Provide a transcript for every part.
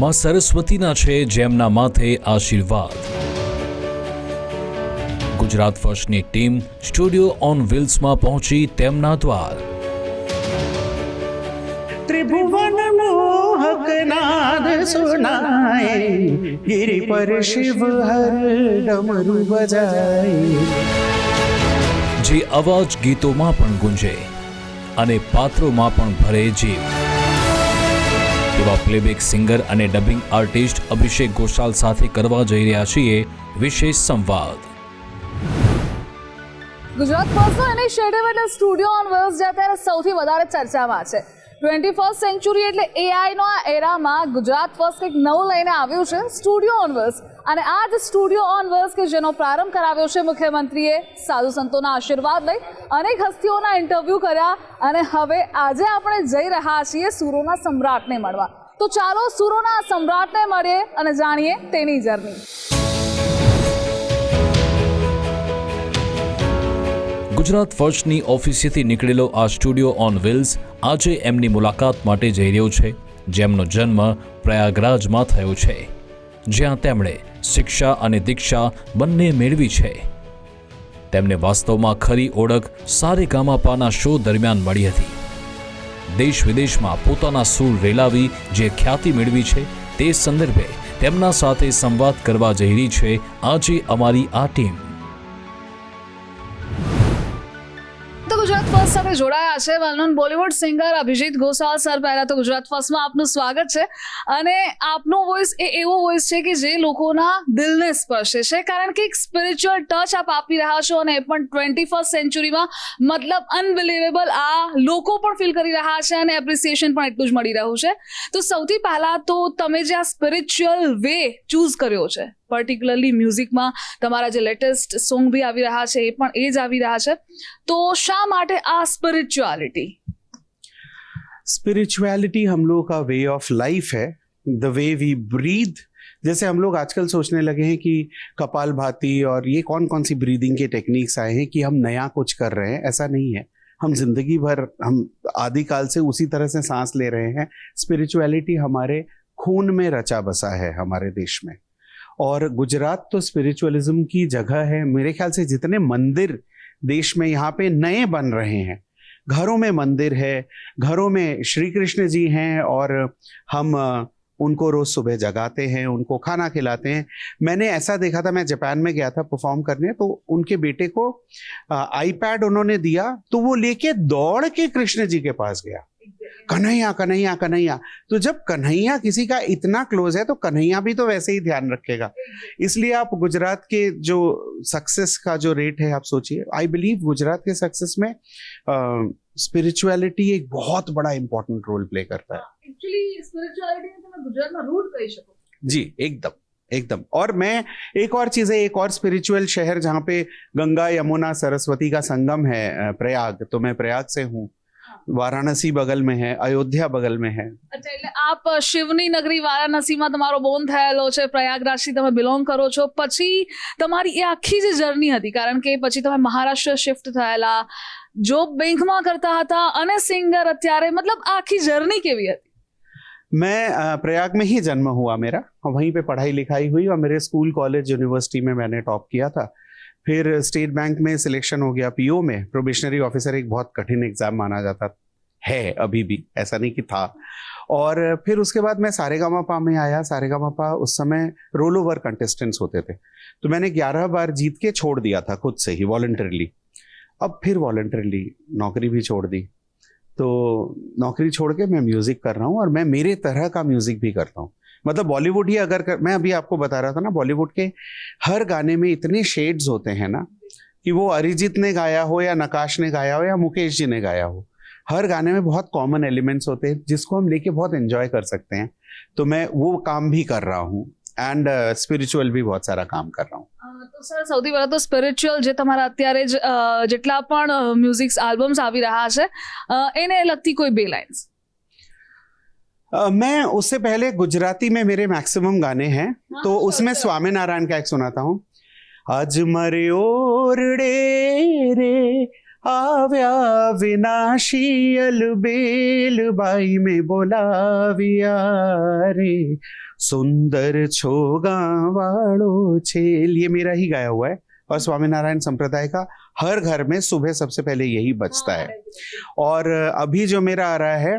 માં સરસ્વતીના છે જેમના માથે આશીર્વાદ. ગુજરાત ફર્સ્ટની ટીમ સ્ટુડિયો ઓન વ્હીલ્સમાં પહોંચી તેમના દ્વાર. त्रिभुवन मोहक नाद सुनाए, गिरि पर शिव हर डमरू बजाए. જે અવાજ ગીતોમાં પણ ગુંજે અને પાત્રોમાં પણ ભરે જીવ, તેવા પ્લેબેક સિંગર અને ડબિંગ આર્ટિસ્ટ અભિષેક ઘોષાલ સાથે કરવા જઈ રહ્યા છીએ વિશેષ સંવાદ. ગુજરાત ફર્સ્ટનો ઇનિશિયેટિવ એટલે સ્ટુડિયો ઓન વ્હીલ્સ જે અત્યારે સૌથી વધારે ચર્ચામાં છે. 21st સેન્ચુરી એટલે એઆઈનો આ એરામાં ગુજરાત ફર્સ્ટ કંઈક નવું લઈને આવ્યું છે, સ્ટુડિયો ઓન વ્હીલ્સ. અને આ જ સ્ટુડિયો ઓન વ્હીલ્સ કે જેનો પ્રારંભ કરાવ્યો છે મુખ્યમંત્રીએ સાધુ સંતોના આશીર્વાદ લઈ, અનેક હસ્તીઓના ઇન્ટરવ્યૂ કર્યા અને હવે આજે આપણે જઈ રહ્યા છીએ સુરોના સમ્રાટને મળવા. તો ચાલો સુરોના સમ્રાટને મળીએ અને જાણીએ તેની જર્ની. ગુજરાત ફર્સ્ટની ઓફિસેથી નીકળેલો આ સ્ટુડિયો ઓન વ્હીલ્સ આજે એમની મુલાકાત માટે જઈ રહ્યો છે, જેમનો જન્મ પ્રયાગરાજમાં થયો છે, જ્યાં તેમણે શિક્ષા અને દીક્ષા બંને મેળવી છે. તેમને વાસ્તવમાં ખરી ઓળખ સારેગામાપાના શો દરમિયાન મળી હતી. દેશ વિદેશમાં પોતાના સૂર રેલાવી જે ખ્યાતિ મેળવી છે, તે સંદર્ભે તેમના સાથે સંવાદ કરવા જઈ રહી છે આજે અમારી આ ટીમ. ગુજરાત ફર્સ્ટ સાથે જોડાયા છે વેલ નોન બોલિવૂડ સિંગર અભિષેક ઘોષાલ સર. પહેલા તો ગુજરાત ફર્સ્ટમાં આપનું સ્વાગત છે. અને આપનો વોઇસ એ એવો વોઇસ છે કે જે લોકોના દિલને સ્પર્શે છે, કારણ કે એક સ્પિરિચ્યુઅલ ટચ આપ આપી રહ્યા છો અને એ પણ 21st સેન્ચુરીમાં. મતલબ અનબિલીવેબલ. આ લોકો પણ ફીલ કરી રહ્યા છે અને એપ્રિસિએશન પણ એટલું જ મળી રહ્યું છે. તો સૌથી પહેલા તો તમે જે આ સ્પિરિચ્યુઅલ વે ચૂઝ કર્યો છે, પર્ટિક્યુલરલી મ્યુઝિકમાં તમારા જે લેટેસ્ટ સોંગ બી આવી રહ્યા છે એ પણ એ જ આવી રહ્યા છે, તો શા માટે આ स्पिरिचुअलिटी? स्पिरिचुअलिटी हम लोग का वे ऑफ लाइफ है, द वे वी ब्रीथ. जैसे हम लोग आजकल सोचने लगे हैं कि कपालभाति और ये कौन कौन सी ब्रीदिंग के टेक्निक्स आए हैं कि हम नया कुछ कर रहे हैं. ऐसा नहीं है. हम जिंदगी भर, हम आदिकाल से उसी तरह से सांस ले रहे हैं. स्पिरिचुअलिटी हमारे खून में रचा बसा है हमारे देश में. और गुजरात तो स्पिरिचुअलिज्म की जगह है. मेरे ख्याल से जितने मंदिर देश में यहाँ पे नए बन रहे हैं, घरों में मंदिर है, घरों में श्री कृष्ण जी हैं और हम उनको रोज सुबह जगाते हैं, उनको खाना खिलाते हैं. मैंने ऐसा देखा था, मैं जापान में गया था परफॉर्म करने, तो उनके बेटे को आईपैड उन्होंने दिया तो वो लेके दौड़ के कृष्ण जी के पास गया, कन्हैया कन्हैया कन्हैया. तो जब कन्हैया किसी का इतना क्लोज है तो कन्हैया भी तो वैसे ही ध्यान रखेगा. इसलिए आप गुजरात के जो सक्सेस का जो रेट है आप सोचिए. आई बिलीव गुजरात के सक्सेस में स्पिरिचुअलिटी एक बहुत बड़ा इंपॉर्टेंट रोल प्ले करता है. एक्चुअली स्पिरिचुअलिटी ने तुम्हें गुजरात में रूट कर सको. जी एकदम एकदम. और मैं एक और चीज है, एक और स्पिरिचुअल शहर जहाँ पे गंगा यमुना सरस्वती का संगम है, प्रयाग. तो मैं प्रयाग से हूँ. वाराणसी बगल में है, अयोध्या बगल में है. अच्छा, એટલે આપ શિવની નગરી વારાણસીમાં તમારો બોર્ન થયેલો છે, પ્રયાગરાજથી તમે બિલોંગ કરો છો. પછી તમારી એ આખી જે જર્ની હતી, કારણ કે પછી તમે મહારાષ્ટ્ર શિફ્ટ થયેલા, જોબ બેંકમાં કરતા હતા અને સિંગર અત્યારે, मतलब આખી જર્ની કેવી હતી? मैं प्रयाग में ही जन्म हुआ मेरा, वहीं पे पढ़ाई लिखाई हुई और मेरे स्कूल कॉलेज यूनिवर्सिटी में मैंने टॉप किया था. फिर स्टेट बैंक में सिलेक्शन हो गया पीओ में. प्रोबेशनरी ऑफिसर एक बहुत कठिन एग्जाम माना जाता है, अभी भी, ऐसा नहीं कि था. और फिर उसके बाद मैं सारेगामापा में आया. सारेगामापा उस समय रोल ओवर कंटेस्टेंट्स होते थे, तो मैंने 11 बार जीत के छोड़ दिया था खुद से ही वॉलंटरली. अब फिर वॉलंटरली नौकरी भी छोड़ दी. तो नौकरी छोड़ के मैं म्यूजिक कर रहा हूँ और मैं मेरे तरह का म्यूजिक भी करता हूँ. मतलब बॉलीवुड ही अगर मैं अभी आपको बता रहा था ना, बॉलीवुड के हर गाने में इतने शेड्स होते हैं ना, कि वो अरिजीत ने गाया हो या नकाश ने गाया हो या मुकेश जी ने गाया हो, हर गाने में बहुत कॉमन एलिमेंट्स होते हैं जिसको हम लेके बहुत एंजॉय कर सकते हैं. तो मैं वो काम भी कर रहा हूँ एंड स्पिरिचुअल भी बहुत सारा काम कर रहा हूँ. તો સર સૌથી પહેલા તો સ્પિરિચ્યુઅલ જે તમારા અત્યારે જેટલા પણ મ્યુઝિક આલ્બમ્સ આવી રહ્યા છે એને લગતી કોઈ બે લાઇન્સ. मैं उससे पहले गुजराती में मेरे मैक्सिमम गाने हैं, तो उसमें स्वामीनारायण का एक सुनाता हूँ. आज मरे ओरडे रे આવ્યા વિનાશી અલબેલ બાઈ મેં બોલાવ્યા રે सुंदर छोगा वालो छेल, ये मेरा ही गाया हुआ है और स्वामीनारायण संप्रदाय का हर घर में सुबह सबसे पहले यही बजता है। और अभी जो मेरा आ रहा है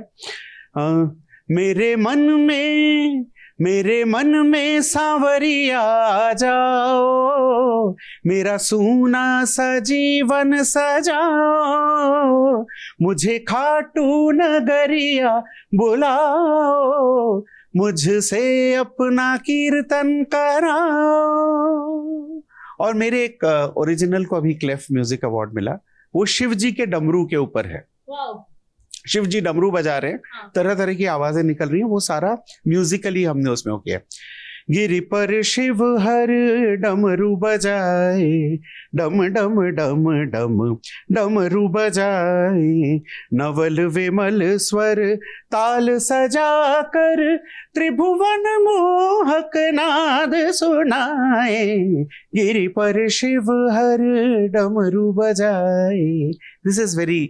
मेरे मन में सांवरिया आ जाओ, मेरा सूना सा जीवन सजाओ, मुझे खाटू नगरिया बुलाओ, मुझसे अपना कीर्तन कराओ। और मेरे एक ओरिजिनल को अभी क्लेफ म्यूजिक अवार्ड मिला, वो शिव जी के डमरू के ऊपर है। शिव जी डमरू बजा रहे हैं, तरह तरह की आवाजें निकल रही हैं, वो सारा म्यूजिकली हमने उसमें वो किया। गिरि पर शिव हर डमरू बजाए, डम डम डम डम डमरू बजाए, नवल विमल स्वर ताल सजा कर त्रिभुवन मोहक नाद सुनाए, गिरि पर शिव हर डमरू बजाए। This is very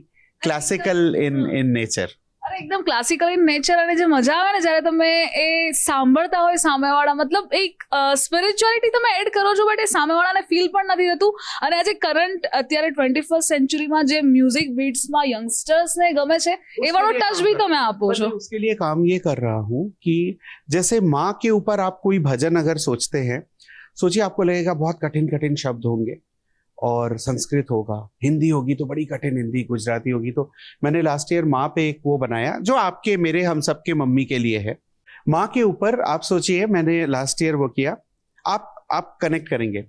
classical in nature. અરે એકદમ ક્લાસિકલ ઇન નેચર, અને જે મજા આવે ને જ્યારે તમે એ સાંભળતા હોય સામેવાળા, મતલબ એક સ્પિરિચ્યુઆલિટી તમે એડ કરો છો બટ એ સામેવાળાને ફીલ પણ નથી થતું। અને આજે કરંટ અત્યારે 21st સેન્ચુરીમાં જે મ્યુઝિક બીટ્સમાં યંગસ્ટર્સને ગમે છે એ વાળો ટચ भी તમે આપો છો। उसके लिए काम ये कर रहा हूँ कि जैसे माँ के ऊपर आप कोई भजन अगर सोचते हैं, सोचिए आपको लगेगा बहुत कठिन कठिन शब्द होंगे और संस्कृत होगा, हिंदी होगी तो बड़ी कठिन हिंदी, गुजराती होगी। तो मैंने लास्ट ईयर माँ पे एक वो बनाया जो आपके मेरे हम सब के मम्मी के लिए है। माँ के ऊपर आप सोचिए, मैंने लास्ट ईयर वो किया, आप कनेक्ट करेंगे।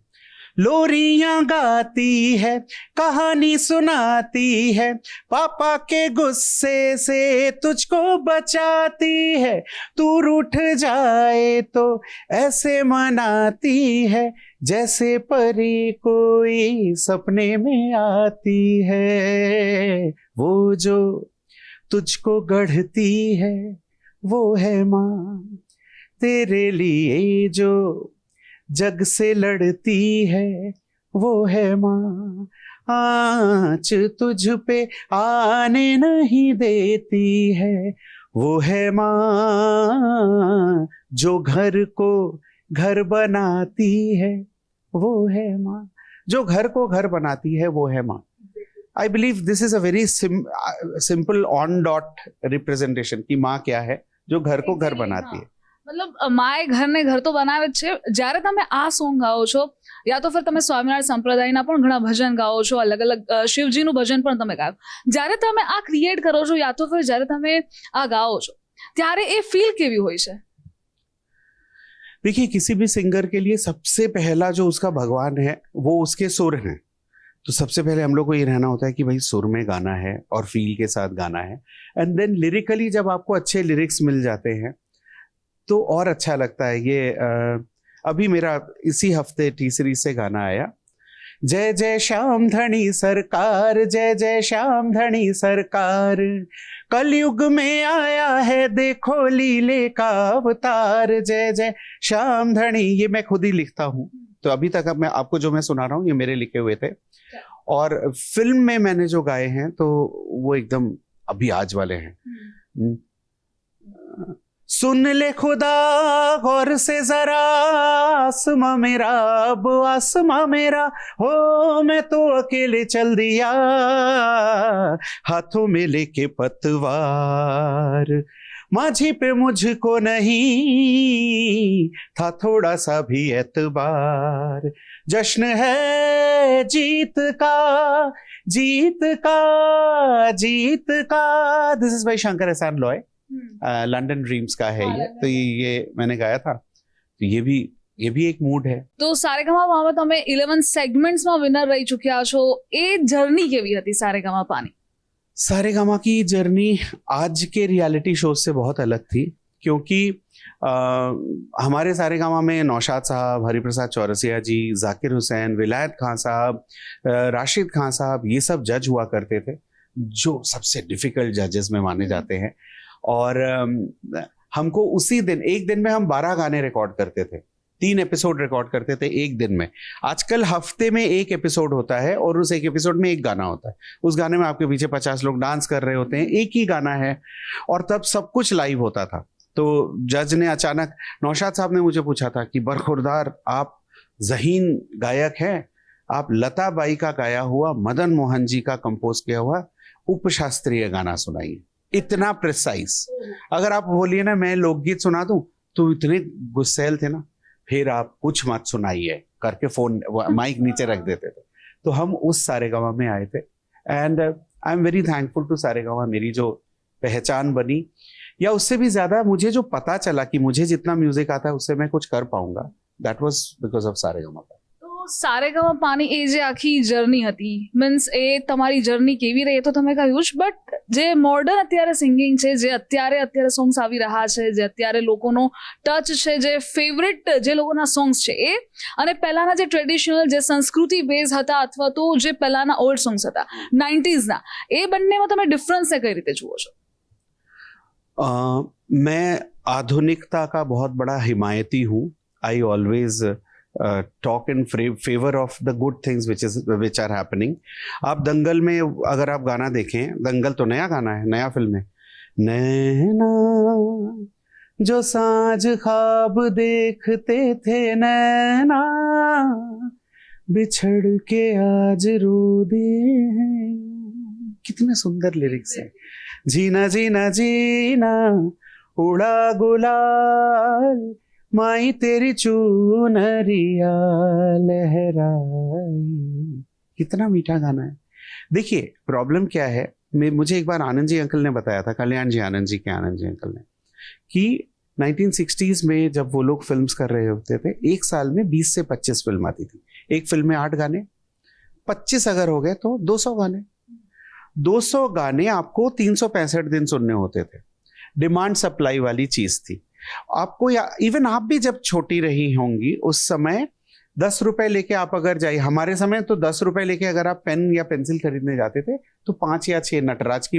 लोरियां गाती है, कहानी सुनाती है, पापा के गुस्से से तुझको बचाती है, तू रूठ जाए तो ऐसे मनाती है, जैसे परी कोई सपने में आती है, वो जो तुझको गढ़ती है वो है माँ, तेरे लिए जो जग से लड़ती है वो है माँ, आँच तुझ पे आने नहीं देती है, वो है माँ, जो घर को घर बनाती है वो है माँ, जो घर को घर बनाती है वो है माँ। I believe this is a very simple on dot representation कि माँ क्या है, जो घर को घर बनाती है। મતલબ માએ ઘરને ઘર તો બનાવે જ છે। જ્યારે તમે આ સોંગ ગાઓ છો, યા તો ફિર તમે સ્વામિનારાયણ સંપ્રદાયના પણ ઘણા ભજન ગાઓ છો, અલગ અલગ શિવજીનું ભજન પણ તમે ગાઓ, જ્યારે તમે આ ક્રિએટ કરો છો યા તો ફિર જ્યારે તમે આ ગાઓ છો ત્યારે એ ફીલ કેવી હોય છે? देखिए, किसी भी सिंगर के लिए सबसे पहला जो उसका भगवान है वो उसके सुर हैं। तो सबसे पहले हम लोग को ये रहना होता है कि भाई सुर में गाना है और फील के साथ गाना है, एंड देन लिरिकली जब आपको अच्छे लिरिक्स मिल जाते हैं तो और अच्छा लगता है। ये अभी मेरा इसी हफ्ते टी सीरीज से गाना आया, जय जय श्याम धनी सरकार, जय जय श्याम धनी सरकार, कलयुग में आया है देखो लीले का अवतार, जय जय श्याम धनी। ये मैं खुद ही लिखता हूँ, तो अभी तक अब मैं आपको जो मैं सुना रहा हूँ ये मेरे लिखे हुए थे, और फिल्म में मैंने जो गाए हैं तो वो एकदम अभी आज वाले हैं। सुन ले खुदा गौर से जरा, आसमां मेरा अब आसमां मेरा, हो मैं तो अकेले चल दिया हाथों में लेके पतवार, माझी पे मुझको नहीं था थोड़ा सा भी एतबार, जश्न है जीत का जीत का जीत का। दिस इज बाय शंकर एहसान लॉय, लंदन ड्रीम्स का है ये। तो ये मैंने गाया था, तो ये भी एक मूड है। તો સારેગામામાં તમે 11 સેગમેન્ટ્સમાં વિનર રહી ચૂક્યા છો, એ જર્ની કેવી હતી સારેગામાપાની? सारेगामा की जर्नी आज के रियलिटी शो से बहुत अलग थी, क्योंकि हमारे सारेगामा में नौशाद साहब, हरिप्रसाद चौरसिया जी, जाकिर हुसैन, विलायत खान साहब, राशिद खान साहब, ये सब जज हुआ करते थे, जो सबसे डिफिकल्ट जजेस में माने जाते हैं। और हमको उसी दिन, एक दिन में हम 12 गाने रिकॉर्ड करते थे, 3 एपिसोड रिकॉर्ड करते थे एक दिन में। आजकल हफ्ते में एक एपिसोड होता है और उस एक एपिसोड में एक गाना होता है। उस गाने में आपके पीछे 50 लोग डांस कर रहे होते हैं, एक ही गाना है, और तब सब कुछ लाइव होता था। तो जज ने अचानक, नौशाद साहब ने मुझे पूछा था कि बरखुरदार, आप ज़हीन गायक हैं, आप लता बाई का गाया हुआ, मदन मोहन जी का कंपोज किया हुआ उपशास्त्रीय गाना सुनाइए। इतना प्रिसाइज। अगर आप बोलिए ना मैं लोकगीत सुना दूं, तो इतने गुस्सैल थे ना, फिर आप कुछ मत सुनाइए करके फोन माइक नीचे रख देते थे। तो हम उस सारेगामा में आए थे, and I am very thankful to Saregama. मेरी जो पहचान बनी, या उससे भी ज्यादा मुझे जो पता चला कि मुझे जितना म्यूजिक आता है उससे मैं कुछ कर पाऊंगा, that was because of Saregama. તો સારેગામાપાની એ જે આખી જર્ની હતી, મીન્સ એ તમારી જર્ની કેવી રહી એ તો તમે કહ્યું જ, બટ જે મોડર્ન અત્યારે સિંગિંગ છે, જે અત્યારે સોંગ્સ આવી રહ્યા છે, જે અત્યારે લોકોનો ટચ છે, જે ફેવરેટ જે લોકોના સોંગ્સ છે એ, અને પહેલાના જે ટ્રેડિશનલ જે સંસ્કૃતિ બેઝ હતા અથવા તો જે પહેલાના ઓલ્ડ સોંગ્સ હતા 90s ના, એ બંનેમાં તમે ડિફરન્સને કઈ રીતે જુઓ છો? मैं आधुनिकता का बहुत बड़ा हिमायती हूँ। I always talk in favour of the good things which are happening. आप दंगल में अगर आप गाना देखें, दंगल तो नया गाना है, नया फिल्म है। नैना जो साँझ ख्वाब देखते थे, नैना बिछड़ के आज रो दे हैं। कितने सुंदर लिरिक्स हैं। जीना जीना जीना उड़ा गुलाल, माई तेरी चूनरिया लहराई। कितना मीठा गाना है। देखिए प्रॉब्लम क्या है, मुझे एक बार आनंद जी अंकल ने बताया था, कल्याण जी आनंद जी के आनंद जी अंकल ने, कि 1960s में जब वो लोग फिल्म्स कर रहे होते थे, एक साल में 20 से 25 फिल्म आती थी। एक फिल्म में 8 गाने, 25 अगर हो गए तो 200 गाने। 200 गाने आपको 365 दिन सुनने होते थे। डिमांड सप्लाई वाली चीज थी आपको। या इवन आप भी जब छोटी रही होंगी उस समय 10 रुपए लेके आप अगर जाइए, हमारे समय तो 10 रुपए लेके अगर आप पेन या पेंसिल खरीदने जाते थे तो 5 या 6 नटराज की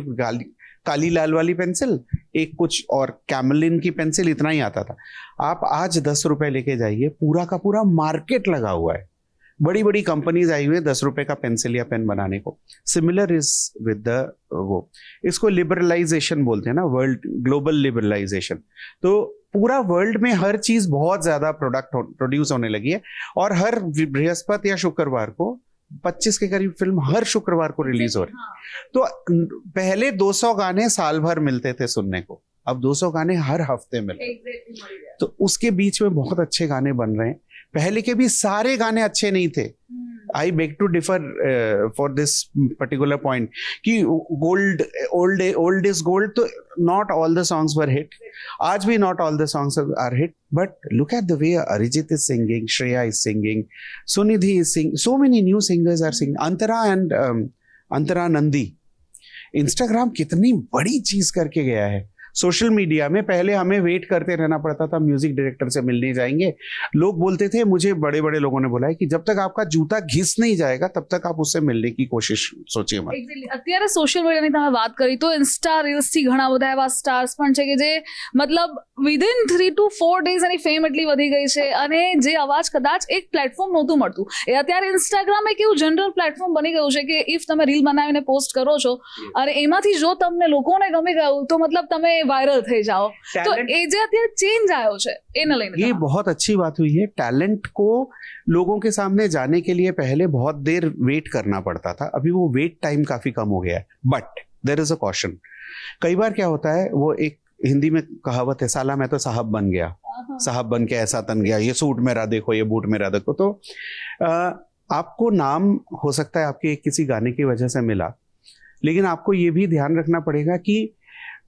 काली लाल वाली पेंसिल, एक कुछ और कैमलिन की पेंसिल, इतना ही आता था। आप आज 10 रुपए लेके जाइए, पूरा का पूरा मार्केट लगा हुआ है। बड़ी बड़ी कंपनीज आई हुई है 10 रुपए का पेंसिल या पेन बनाने को। सिमिलर इज विद द वो, इसको लिबरलाइजेशन बोलते हैं ना, वर्ल्ड ग्लोबल लिबरलाइजेशन। तो पूरा वर्ल्ड में हर चीज बहुत ज्यादा प्रोड्यूस होने लगी है, और हर बृहस्पति या शुक्रवार को 25 के करीब फिल्म हर शुक्रवार को रिलीज हो रही है। तो पहले 200 गाने साल भर मिलते थे सुनने को, अब 200 गाने हर हफ्ते मिलते हैं। तो उसके बीच में बहुत अच्छे गाने बन रहे हैं। पहले के भी सारे गाने अच्छे नहीं थे। I beg to differ for this particular point कि ओल्ड इज गोल्ड, तो not all the songs were hit. आज भी not all the songs are hit, but look at the way Arijit is singing, Shreya is singing, Sunidhi is singing, so many new singers are singing, Antara and Antara Nandi. Instagram कितनी बड़ी चीज करके गया है। Social media में पहले हमें वेट करते रहना पड़ता था, म्यूजिक डायरेक्टर से मिलने जाएंगे। लोग बोलते थे, मुझे बड़े बड़े लोगों ने बोला है कि जब तक आपका जूता घिस नहीं जाएगा तब तक आप उससे मिलने की कोशिश सोचिए मत। અત્યારે સોશિયલ મીડિયાની તમે વાત કરી તો ઇન્સ્ટા રીલ્સ થી ઘણા બધા એવા સ્ટાર્સ પણ છે કે જે મતલબ વિધિન 3 to 4 days એની ફેમ એટલી વધી ગઈ છે, અને જે અવાજ કદાચ એક પ્લેટફોર્મ નહોતું મળતું, એ અત્યારે ઇન્સ્ટાગ્રામ એક એવું જનરલ પ્લેટફોર્મ બની ગયું છે કે ઇફ તમે રીલ બનાવીને પોસ્ટ કરો છો અને એમાંથી જો તમને લોકોને ગમી ગયું તો મતલબ તમે वायरल થઈ જાઓ। તો એ જે અત્યારે ચેન્જ આવ્યો છે એને લઈને ये बहुत अच्छी बात हुई है। टैलेंट को लोगों के सामने जाने के लिए पहले बहुत देर वेट करना पड़ता था, अभी वो वेट टाइम काफी कम हो गया है। But there is a caution. कई बार क्या होता है, वो एक हिंदी में कहावत है, साला मैं तो साहब बन गया, साहब बन के ऐसा तन गया, ये सूट मेरा देखो, ये बूट मेरा देखो। तो आपको नाम हो सकता है आपके किसी गाने की वजह से मिला, लेकिन आपको ये भी ध्यान रखना पड़ेगा कि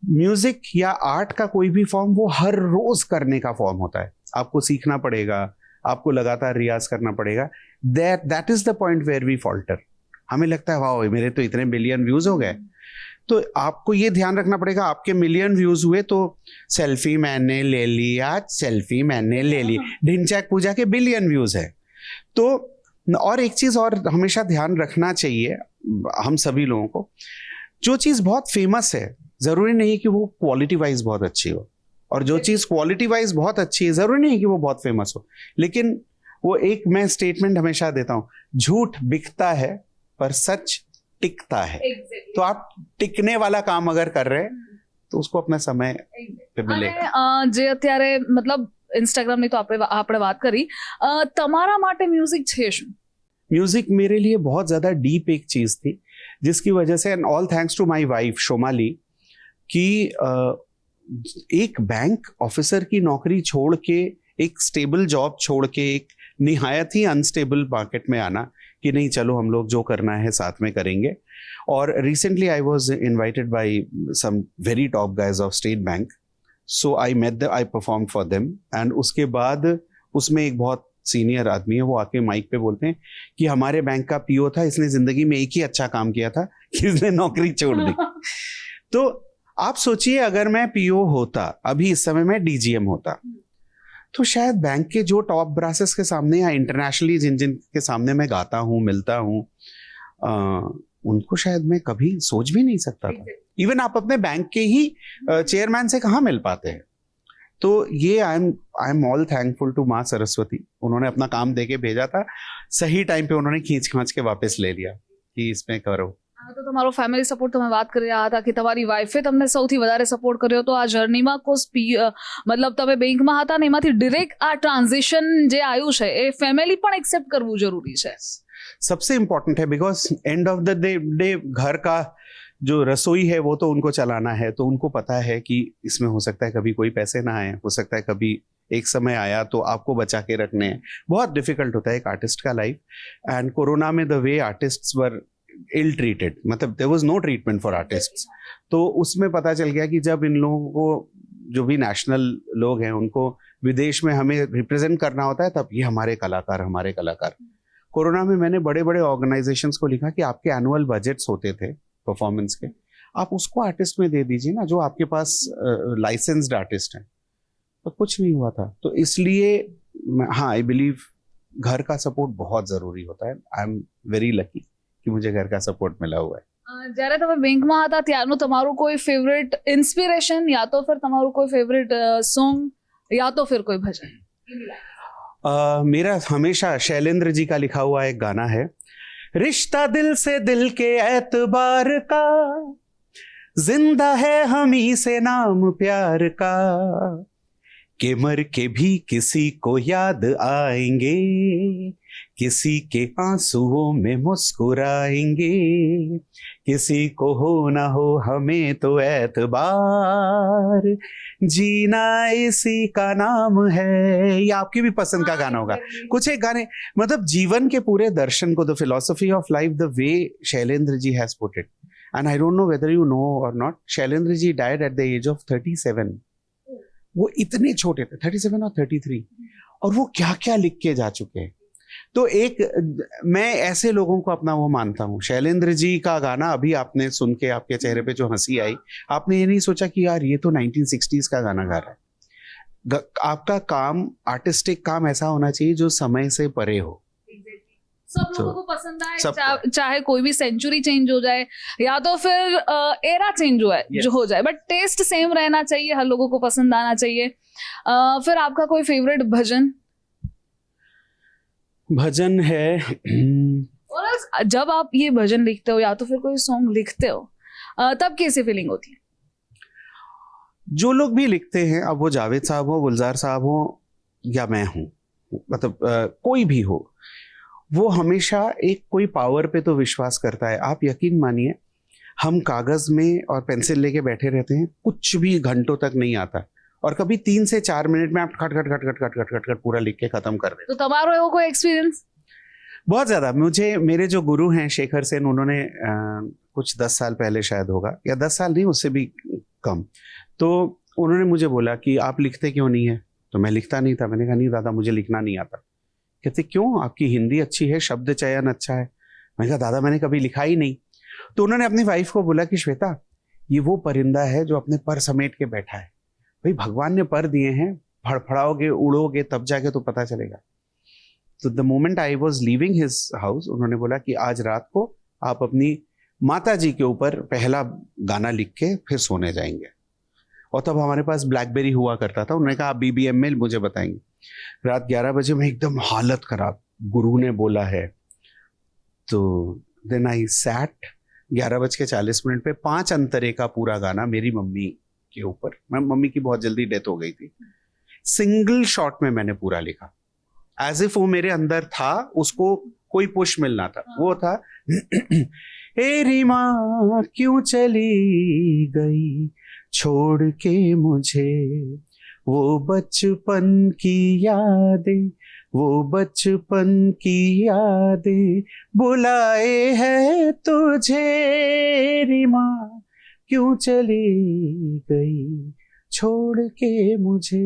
म्यूजिक या आर्ट का कोई भी फॉर्म वो हर रोज करने का फॉर्म होता है। आपको सीखना पड़ेगा, आपको लगातार रियाज करना पड़ेगा। That is the point where we falter. हमें लगता है वाह मेरे तो इतने बिलियन व्यूज हो गए, तो आपको ये ध्यान रखना पड़ेगा, आपके मिलियन व्यूज हुए तो सेल्फी मैंने ले ली आज, सेल्फी मैंने ले ली, ढिंचैक पूजा के बिलियन व्यूज है। तो और एक चीज और हमेशा ध्यान रखना चाहिए हम सभी लोगों को, जो चीज बहुत फेमस है जरूरी नहीं कि वो क्वालिटी वाइज बहुत अच्छी हो, और जो चीज़ क्वालिटी वाइज बहुत अच्छी है, ज़रूरी नहीं है कि वो बहुत फेमस हो, लेकिन वो एक मैं स्टेटमेंट हमेशा देता हूँ, झूठ बिकता है पर सच टिकता है। तो आप टिकने वाला काम अगर कर रहे हैं તો उसको अपना समय पे मिलेगा। અને જે અત્યારે મતલબ ઇન્સ્ટાગ્રામની તો આપણે વાત કરી, તમારા માટે મ્યુઝિક છે શું? म्यूजिक मेरे लिए बहुत ज़्यादा डीप एक चीज़ थी, जिसकी वजह से and all thanks to my wife Shomali कि एक बैंक ऑफिसर की नौकरी छोड़ के, एक स्टेबल जॉब छोड़ के, एक निहायत ही अनस्टेबल मार्केट में आना कि नहीं चलो हम लोग जो करना है साथ में करेंगे। और recently I was invited by some very top guys of State Bank, so I met I perform for them and उसके बाद उसमें एक बहुत सीनियर आदमी है, वो आके माइक पे बोलते हैं कि हमारे बैंक का पीओ था, इसने जिंदगी में एक ही अच्छा काम किया था कि इसने नौकरी छोड़ दी। तो आप सोचिए अगर मैं पीओ होता, अभी इस समय मैं डीजीएम होता, तो शायद बैंक के जो टॉप ब्रासेस के सामने या इंटरनेशनली जिन जिन के सामने मैं गाता हूँ, मिलता हूँ, उनको शायद मैं कभी सोच भी नहीं सकता था। इवन आप अपने बैंक के ही चेयरमैन से कहाँ मिल पाते हैं। तो ये I am all thankful to माँ सरस्वती, उन्होंने अपना काम देके भेजा था, सही टाइम पे उन्होंने खींच खांच के वापस ले लिया कि इसमें करो। તો તમારો ફેમિલી સપોર્ટ તમે વાત કરી રહ્યા હતા કે તમારી વાઈફે તમને સૌથી વધારે સપોર્ટ કર્યો, તો આ જર્નીમાં મતલબ તમે બેંકમાં હતા ને એમાંથી ડિરેક્ટ આ ટ્રાન્ઝિશન જે આવ્યું છે એ ફેમિલી પણ એક્સેપ્ટ કરવું જરૂરી છે। सबसे इम्पोर्टेंट है, because end of the day घर का जो रसोई है वो तो उनको चलाना है, तो उनको पता है कि इसमें हो सकता है कभी कोई पैसे ना आए, हो सकता है कभी एक समय आया तो आपको बचा के रखने हैं। बहुत डिफिकल्ट होता है एक आर्टिस्ट का लाइफ, एंड कोरोना में the way artists were ill treated, मतलब there was no treatment for artists, तो उसमें पता चल गया कि जब इन लोगों को, जो भी नेशनल लोग हैं, उनको विदेश में हमें रिप्रेजेंट करना होता है, तब ये हमारे कलाकार। कोरोना में मैंने बड़े बड़े ऑर्गेनाइजेशंस को लिखा कि आपके एनुअल बजट्स होते थे परफॉर्मेंस के, आप उसको आर्टिस्ट में दे दीजिए ना, जो आपके पास लाइसेंस्ड आर्टिस्ट हैं। तो कुछ नहीं हुआ था, तो इसलिए हाँ, आई बिलीव घर का सपोर्ट बहुत ज़रूरी होता है। आई एम वेरी लकी कि मुझे घर का सपोर्ट मिला हुआ है। જ્યારે તમે બેંકમાં હતા ત્યારનું તમારું કોઈ ફેવરેટ ઇન્સ્પિરેશન, યા તો फिर તમારું કોઈ ફેવરેટ સોંગ, या तो फिर कोई भजन? मेरा हमेशा शैलेंद्र जी का लिखा हुआ एक गाना है, रिश्ता दिल से दिल के एतबार का, जिंदा है हम ही से नाम प्यार का, के मर के भी किसी को याद आएंगे, किसी के आंसुओं में मुस्कुराएंगे, किसी को हो ना हो हमें तो एतबार, जीना इसी का नाम है। ये आपकी भी पसंद का गाना होगा। कुछ एक गाने, मतलब जीवन के पूरे दर्शन को, the philosophy of life, the way Shailendra ji has put it, and I don't know whether you know or not, Shailendra ji died at the age of 37। वो इतने छोटे थे, 37 और 33, और वो क्या क्या लिख के जा चुके हैं। तो एक मैं ऐसे लोगों को अपना वो मानता हूँ। शैलेंद्र जी का गाना अभी आपने सुन के आपके चेहरे पे जो हंसी आई, आपने ये नहीं सोचा कि यार ये तो 1960s का गाना गा रहा है। आपका काम, आर्टिस्टिक काम ऐसा होना चाहिए जो समय से परे हो, सब लोगों को पसंद आए, चाहे कोई भी सेंचुरी चेंज हो जाए या तो फिर एरा चेंज हो जो हो जाए, बट टेस्ट सेम रहना चाहिए, हर लोगों को पसंद आना चाहिए। फिर आपका कोई फेवरेट भजन? भजन है और जब आप ये भजन लिखते हो या तो फिर कोई सॉन्ग लिखते हो, तब कैसी फीलिंग होती है? जो लोग भी लिखते हैं, अब वो जावेद साहब हो, गुलजार साहब हो, या मैं हूँ, मतलब कोई भी हो, वो हमेशा एक कोई पावर पे तो विश्वास करता है। आप यकीन मानिए, हम कागज में और पेंसिल लेके बैठे रहते हैं, कुछ भी घंटों तक नहीं आता, और कभी 3 से 4 मिनट में आप खट खट खट खट खट खट खट खट पूरा लिख के खत्म कर देते। तो तुम्हारा एवो कोई एक्सपीरियंस? बहुत ज्यादा। मुझे मेरे जो गुरु हैं शेखर सेन, उन्होंने कुछ 10 साल पहले शायद होगा, या 10 साल नहीं, उससे भी कम, तो उन्होंने मुझे बोला कि आप लिखते क्यों नहीं है? तो मैं लिखता नहीं था। मैंने कहा नहीं दादा, मुझे लिखना नहीं आता। कहते क्यों? आपकी हिंदी अच्छी है, शब्द चयन अच्छा है। मैंने कहा दादा मैंने कभी लिखा ही नहीं। तो उन्होंने अपनी वाइफ को बोला कि श्वेता, ये वो परिंदा है जो अपने पर समेट के बैठा है। भाई भगवान ने पर दिए हैं, फड़फड़ाओगे, उड़ोगे, तब जाके तो पता चलेगा। तो the moment I was leaving his house, उन्होंने बोला कि आज रात को आप अपनी माता जी के ऊपर पहला गाना लिख के फिर सोने जाएंगे। और तब हमारे पास ब्लैकबेरी हुआ करता था। उन्होंने कहा आप BBM में मुझे बताएंगे। रात 11 बजे में एकदम हालत खराब, गुरु ने बोला है। तो देन आई सैट, 11:40 पे 5 अंतरे का पूरा गाना मेरी मम्मी के ऊपर। मम्मी की बहुत जल्दी डेथ हो गई थी। सिंगल शॉट में मैंने पूरा लिखा, एज इफ वो मेरे अंदर था, उसको कोई पुश मिलना था। वो था ए रीमा क्यों चली गई छोड़ के मुझे, वो बचपन की यादें, वो बचपन की यादें बुलाए है तुझे, रीमा क्यों चली गई छोड़ के मुझे।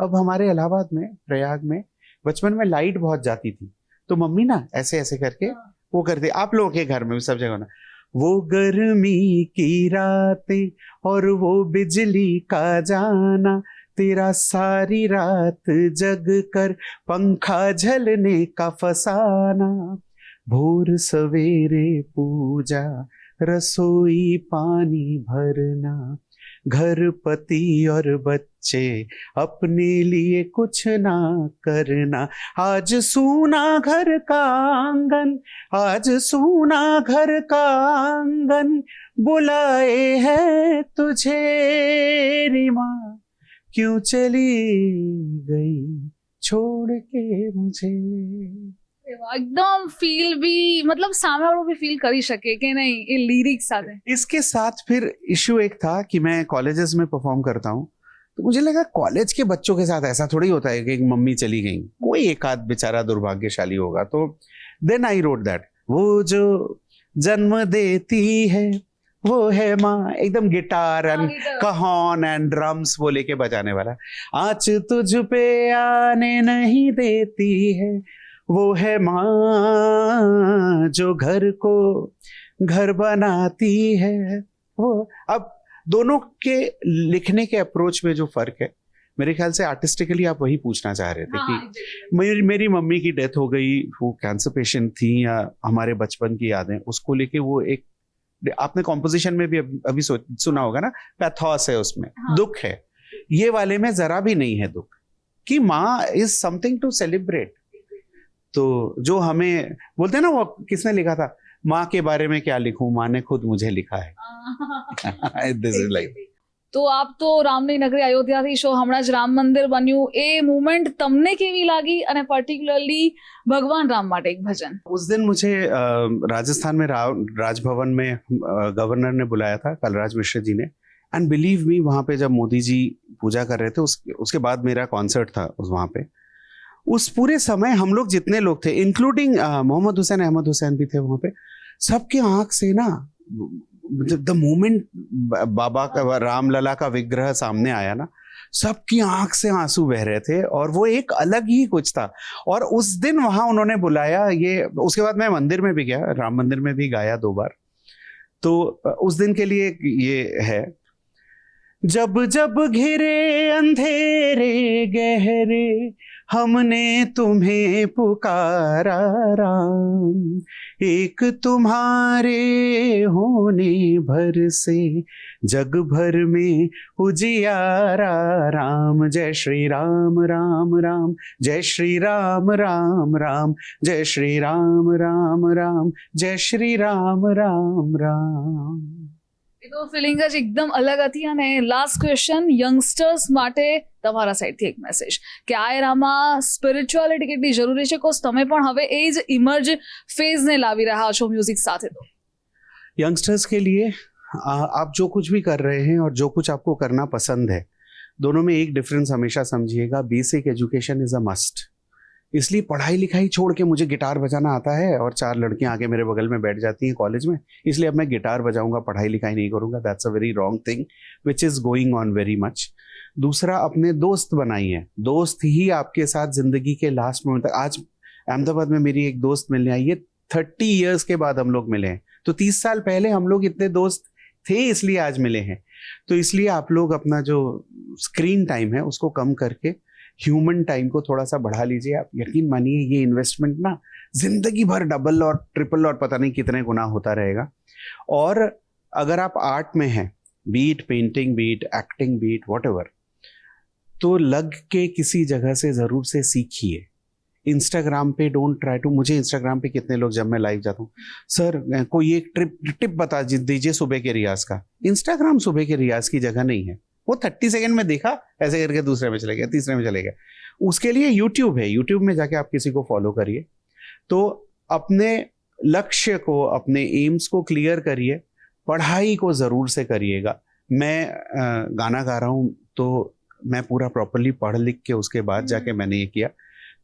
अब हमारे इलाहाबाद में, प्रयाग में बचपन में लाइट बहुत जाती थी, तो मम्मी ना ऐसे ऐसे करके वो करते, आप लोगों के घर में भी सब जगह ना, वो गर्मी की रातें और वो बिजली का जाना, तेरा सारी रात जग कर पंखा झलने का फसाना, भोर सवेरे पूजा रसोई पानी भरना, घर पति और बच्चे अपने लिए कुछ ना करना, आज सूना घर का आंगन, आज सूना घर का आंगन बुलाए है तुझे, रीमा क्यों चली गई छोड़ के मुझे। एकदम फील भी, मतलब सामने वालों भी फील कर ही सके कि नहीं ये लिरिक्स आते। इसके साथ फिर इश्यू एक था कि मैं कॉलेजेस में परफॉर्म करता हूँ, तो मुझे लगा कॉलेज के बच्चों के साथ ऐसा थोड़ी होता है कि एक मम्मी चली गई, कोई एक आध बेचारा दुर्भाग्यशाली होगा। तो देन आई रोट दैट, वो जो जन्म देती है वो है माँ, एकदम गिटार एंड कहॉन एंड ड्रम्स वो लेके बजाने वाला, आज तुझ पे आने नहीं देती है वो है माँ, जो घर को घर बनाती है वो। अब दोनों के लिखने के अप्रोच में जो फर्क है, मेरे ख्याल से आर्टिस्टिकली आप वही पूछना चाह रहे थे कि मेरी मम्मी की डेथ हो गई, वो कैंसर पेशेंट थी, या हमारे बचपन की यादें, उसको लेके वो एक, आपने कॉम्पोजिशन में भी अभी सुना होगा ना, पैथोस है उसमें, दुख है। ये वाले में जरा भी नहीं है दुख, कि माँ इज समथिंग टू सेलिब्रेट। तो जो हमें बोलते हैं ना, वो किसने लिखा था, माँ के बारे में क्या लिखूं, माँ ने खुद मुझे लिखा है। This is like. तो आप तो रामनी नगरी अयोध्याથી છો, हमણાં જ राम मंदिर बन्યું, એ मूवमेंट તમને केवी लागी, અને पर्टिक्युलरली भगवान राम માટે एक भजन? उस दिन मुझे राजस्थान में राजभवन में गवर्नर ने बुलाया था, कलराज मिश्र जी ने, एंड बिलीव मी वहाँ पे जब मोदी जी पूजा कर रहे थे, उसके बाद मेरा कॉन्सर्ट था वहाँ पे। उस पूरे समय हम लोग जितने लोग थे, इंक्लूडिंग मोहम्मद हुसैन, अहमद हुसैन भी थे वहाँ पे, सबके आंख से ना द मोमेंट बाबा का, रामलला का विग्रह सामने आया ना, सबकी आंख से आंसू बह रहे थे, और वो एक अलग ही कुछ था। और उस दिन वहां उन्होंने बुलाया, ये उसके बाद मैं मंदिर में भी गया, राम मंदिर में भी गाया 2 बार। तो उस दिन के लिए ये है, जब जब घिरे अंधेरे गहरे हमने तुम्हें पुकारा राम, एक तुम्हारे होने भर से जग भर में उजियारा राम, जय श्री राम राम राम, जय श्री राम राम राम, जय श्री राम राम राम, जय श्री राम राम राम। એ તો ફિલિંગ જ એકદમ અલગ હતી। અને લાસ્ટ ક્વેશ્ચન યંગસ્ટર્સ માટે તમારા સાઈડથી એક મેસેજ કે આ એરામાં સ્પિરિચ્યુઆલિટી કેટલી જરૂરી છે, કોઝ તમે પણ હવે એ જ ઇમર્જ ફેઝને લાવી રહ્યા છો મ્યુઝિક સાથે। તો यंगस्टर्स के लिए आप जो कुछ भी कर रहे हैं और जो कुछ आपको करना पसंद है, दोनों में एक डिफरेंस हमेशा समझिएगा, basic education is a must. इसलिए पढ़ाई लिखाई छोड़ के मुझे गिटार बजाना आता है और 4 लड़कियां आके मेरे बगल में बैठ जाती हैं कॉलेज में, इसलिए अब मैं गिटार बजाऊंगा, पढ़ाई लिखाई नहीं करूंगा। That's a very wrong thing which is going on very much. दूसरा, अपने दोस्त बनाइए, दोस्त ही आपके साथ जिंदगी के लास्ट मोमेंट तक। आज अहमदाबाद में मेरी एक दोस्त मिलने आई है, 30 ईयर्स के बाद हम लोग मिले हैं। तो 30 साल पहले हम लोग इतने दोस्त थे, इसलिए आज मिले हैं। तो इसलिए आप लोग अपना जो स्क्रीन टाइम है उसको कम करके ह्यूमन टाइम को थोड़ा सा बढ़ा लीजिए। आप यकीन मानिए, ये इन्वेस्टमेंट ना जिंदगी भर डबल और ट्रिपल और पता नहीं कितने गुना होता रहेगा। और अगर आप आर्ट में हैं be it painting, be it acting, be it what, तो लग के किसी जगह से ज़रूर से सीखिए। इंस्टाग्राम पे डोंट ट्राई टू, मुझे इंस्टाग्राम पे कितने लोग जब मैं लाइव जाता हूँ, सर कोई एक टिप बता दीजिए सुबह के रियाज का। इंस्टाग्राम सुबह के रियाज की जगह नहीं है। वो 30 सेकंड में देखा, ऐसे करके दूसरे में चले गया, तीसरे में चले गया। उसके लिए यूट्यूब है, यूट्यूब में जाके आप किसी को फॉलो करिए। तो अपने लक्ष्य को, अपने एम्स को क्लियर करिए, पढ़ाई को ज़रूर से करिएगा। मैं गाना गा रहा हूँ तो मैं पूरा प्रॉपरली पढ़ लिख के उसके बाद जाके मैंने ये किया।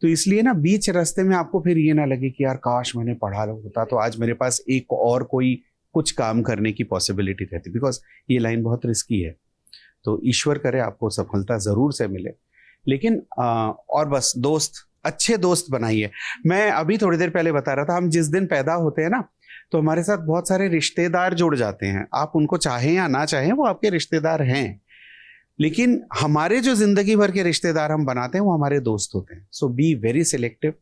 तो इसलिए ना बीच रास्ते में आपको फिर ये ना लगे कि यार काश मैंने पढ़ा होता तो आज मेरे पास एक और कोई कुछ काम करने की पॉसिबिलिटी रहती, बिकॉज ये लाइन बहुत रिस्की है। तो ईश्वर करे आपको सफलता ज़रूर से मिले। लेकिन और बस दोस्त, अच्छे दोस्त बनाइए। मैं अभी थोड़ी देर पहले बता रहा था, हम जिस दिन पैदा होते हैं ना तो हमारे साथ बहुत सारे रिश्तेदार जुड़ जाते हैं। आप उनको चाहें या ना चाहें वो आपके रिश्तेदार हैं, लेकिन हमारे जो जिंदगी भर के रिश्तेदार हम बनाते हैं वो हमारे दोस्त होते हैं। So be very selective,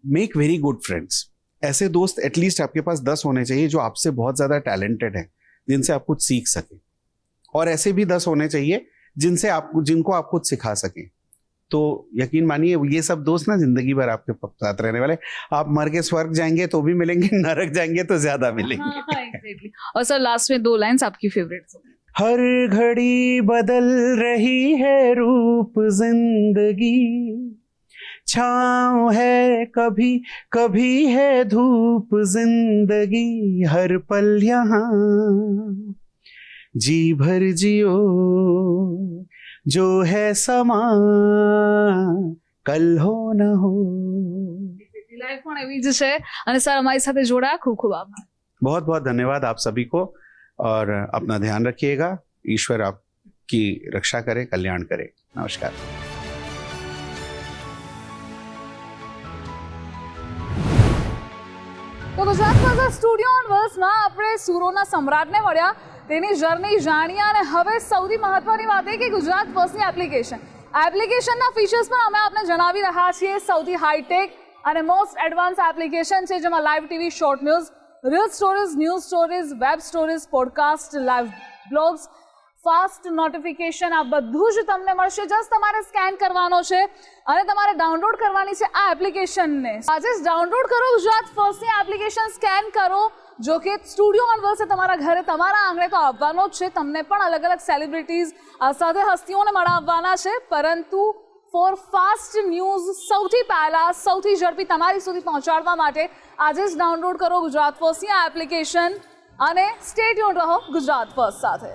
make very good friends. ऐसे दोस्त एटलीस्ट आपके पास 10 होने चाहिए जो आपसे बहुत ज़्यादा टैलेंटेड हैं, जिनसे आप कुछ सीख सकें, और ऐसे भी 10 होने चाहिए जिनको आप कुछ सिखा सकें। तो यकीन मानिए ये सब दोस्त ना जिंदगी भर आपके साथ रहने वाले। आप मर के स्वर्ग जाएंगे तो भी मिलेंगे, नरक जाएंगे तो ज्यादा मिलेंगे। हाँ, exactly. और सर लास्ट में 2 लाइंस आपकी फेवरेट। हर घड़ी बदल रही है रूप जिंदगी, छाँव है कभी कभी है धूप जिंदगी, हर पल यहाँ जी भर जियो, जो है समा कल हो न हो। લાઈફ પણ એવી જ છે અને સર અમારી સાથે જોડાયા, ખૂબ ખૂબ આભાર। बहुत बहुत धन्यवाद आप सभी को, और अपना ध्यान रखिएगा। ईश्वर आपकी रक्षा करे, कल्याण करे। नमस्कार। તો ગુજરાત ફર્સ્ટ સ્ટુડિયો ઓન વર્લ્સમાં આપણે સુરોના સમ્રાટને મળ્યા, તેની જર્ની જાણ્યા, અને હવે સૌથી મહત્વની વાત એ કે ગુજરાત ફર્સ્ટની એપ્લિકેશનના ફીચર્સ પણ અમે આપને જણાવી રહ્યા છીએ। સૌથી હાઈટેક અને મોસ્ટ એડવાન્સ એપ્લિકેશન છે, જેમાં live TV, short news, reel stories, news stories, web stories, podcast, live blogs, fast notification, આ બધું જ તમને મળશે। જસ્ટ તમારે સ્કેન કરવાનો છે અને તમારે ડાઉનલોડ કરવાની છે આ એપ્લિકેશનને। આજે જ ડાઉનલોડ કરો ગુજરાત ફર્સ્ટની એપ્લિકેશન, સ્કેન કરો। જો કે સ્ટુડિયો ઓન વર્લ્સ તમારા ઘરે, તમારા આંગણે તો આવવાનો જ છે। તમને પણ અલગ અલગ સેલિબ્રિટીઝ સાથે હસ્તીઓને મળાવવાના છે, પરંતુ ફોર ફાસ્ટ ન્યૂઝ સૌથી પહેલાં, સૌથી ઝડપી તમારી સુધી પહોંચાડવા માટે આજે જ ડાઉનલોડ કરો ગુજરાત ફર્સ્ટની આ એપ્લિકેશન અને સ્ટે ટ્યુન રહો ગુજરાત ફર્સ્ટ સાથે।